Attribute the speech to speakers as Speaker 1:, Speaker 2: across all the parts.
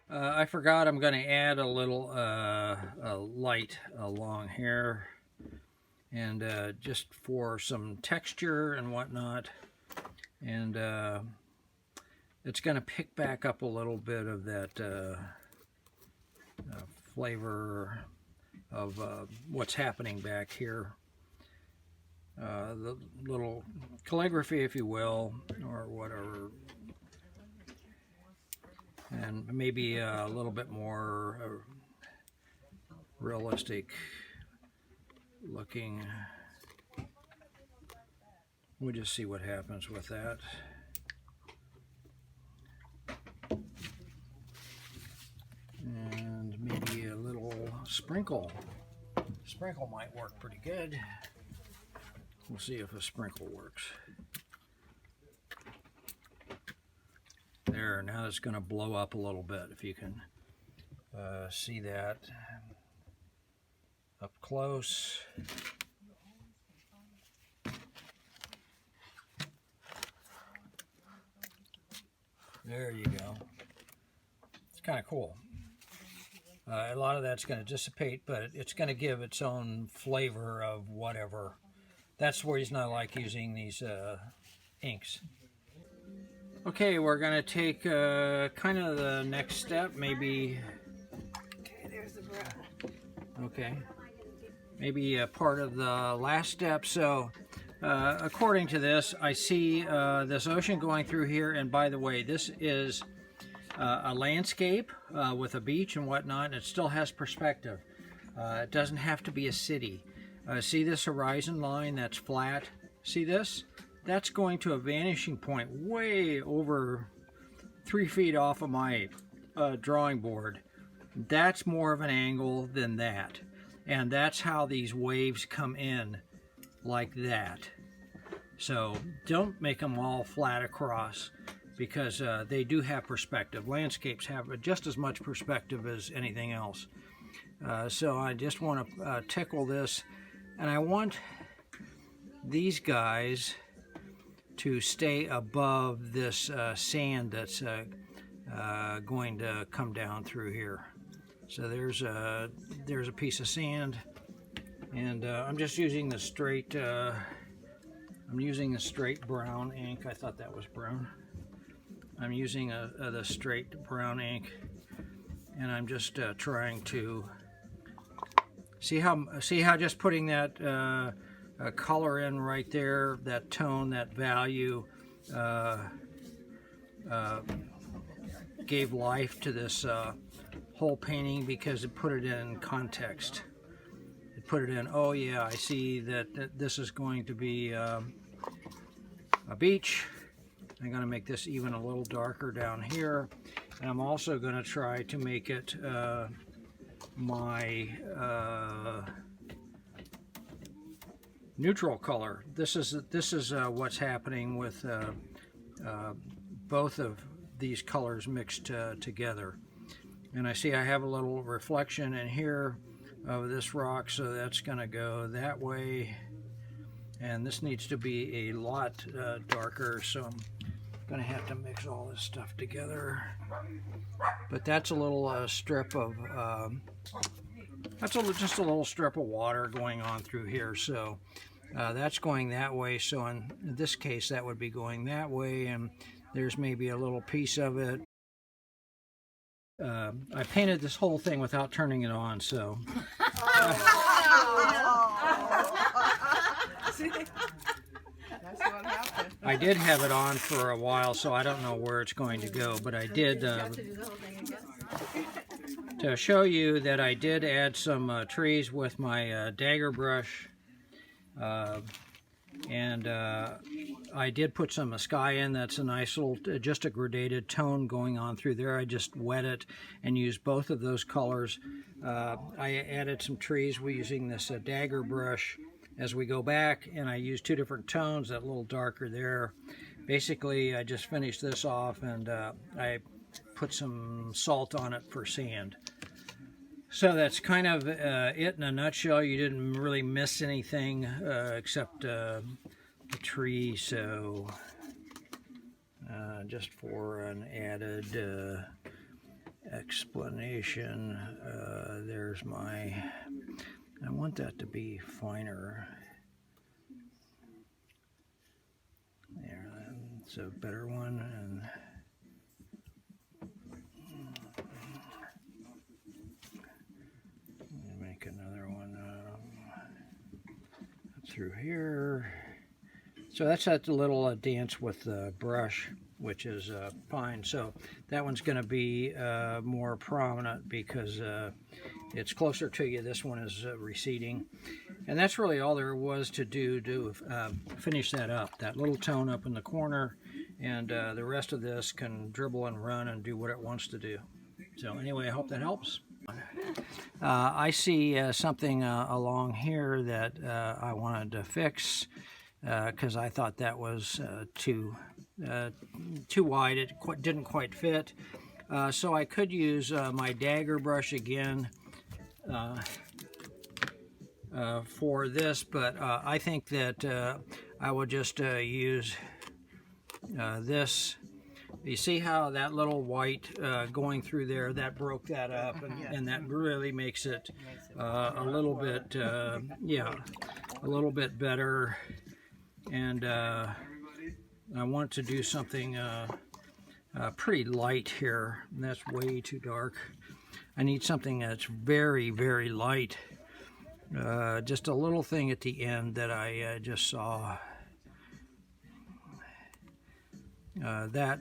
Speaker 1: I forgot I'm going to add a little light along here, and just for some texture and whatnot, and it's going to pick back up a little bit of that flavor of what's happening back here. The little calligraphy, if you will, or whatever, and maybe a little bit more realistic looking. We'll just see what happens with that. And maybe a little sprinkle. Sprinkle might work pretty good. We'll see if a sprinkle works. There, now it's going to blow up a little bit, if you can see that up close. There you go. It's kind of cool. A lot of that's going to dissipate, but it's going to give its own flavor of whatever. That's the reason I like using these inks. Okay, we're going to take kind of the next step, maybe.
Speaker 2: Okay, there's the brown.
Speaker 1: Okay. Maybe a part of the last step. So, according to this, I see this ocean going through here. And by the way, this is a landscape with a beach and whatnot. It still has perspective. It doesn't have to be a city. See this horizon line that's flat? See this? That's going to a vanishing point way over 3 feet off of my drawing board. That's more of an angle than that. And that's how these waves come in, like that. So don't make them all flat across, because they do have perspective. Landscapes have just as much perspective as anything else. So I just want to tickle this, and I want these guys to stay above this sand that's going to come down through here. So there's a piece of sand, and I'm just using the straight. I'm using the straight brown ink. I thought that was brown. I'm using the straight brown ink, and I'm just trying to see how just putting that color in right there, that tone, that value, gave life to this whole painting, because it put it in context. It put it in, oh yeah, I see that this is going to be a beach. I'm going to make this even a little darker down here, and I'm also going to try to make it my neutral color. This is what's happening with both of these colors mixed together. And I see I have a little reflection in here of this rock, so that's going to go that way. And this needs to be a lot darker, so I'm going to have to mix all this stuff together. But that's a little strip of just a little strip of water going on through here. So that's going that way. So in this case, that would be going that way, and there's maybe a little piece of it. I painted this whole thing without turning it on, so.
Speaker 2: That's what happened.
Speaker 1: I did have it on for a while, so I don't know where it's going to go, but I did, to show you that I did add some trees with my dagger brush, and I did put some sky in. That's a nice little, just a gradated tone going on through there. I just wet it and used both of those colors. I added some trees using this dagger brush as we go back, and I used two different tones, that little darker there. Basically, I just finished this off, and I put some salt on it for sand. So that's kind of it in a nutshell. You didn't really miss anything except the tree, so explanation. There's my, I want that to be finer. There, that's a better one. And make another one through here. So that's that little dance with the brush, which is fine. So that one's going to be more prominent because it's closer to you. This one is receding. And that's really all there was to do to finish that up. That little tone up in the corner, and the rest of this can dribble and run and do what it wants to do. So anyway, I hope that helps. I see something along here that I wanted to fix because I thought that was too wide. It didn't quite fit. So I could use my dagger brush again for this, but I think that I will just use this. You see how that little white going through there, that broke that up, and that really makes it a little bit, yeah, a little bit better. And I want to do something pretty light here. And that's way too dark. I need something that's very, very light. Just a little thing at the end that I just saw. That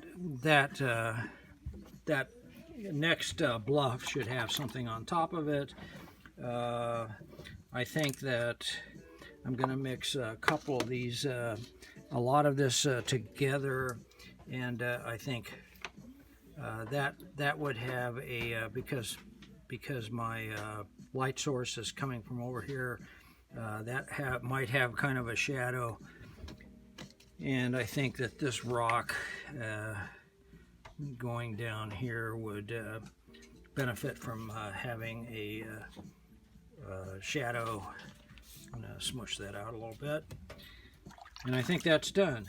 Speaker 1: next bluff should have something on top of it. I think that I'm going to mix a couple of these, a lot of this together, and I think that would have a because my light source is coming from over here. That might have kind of a shadow. And I think that this rock going down here would benefit from having a shadow. I'm going to smush that out a little bit. And I think that's done.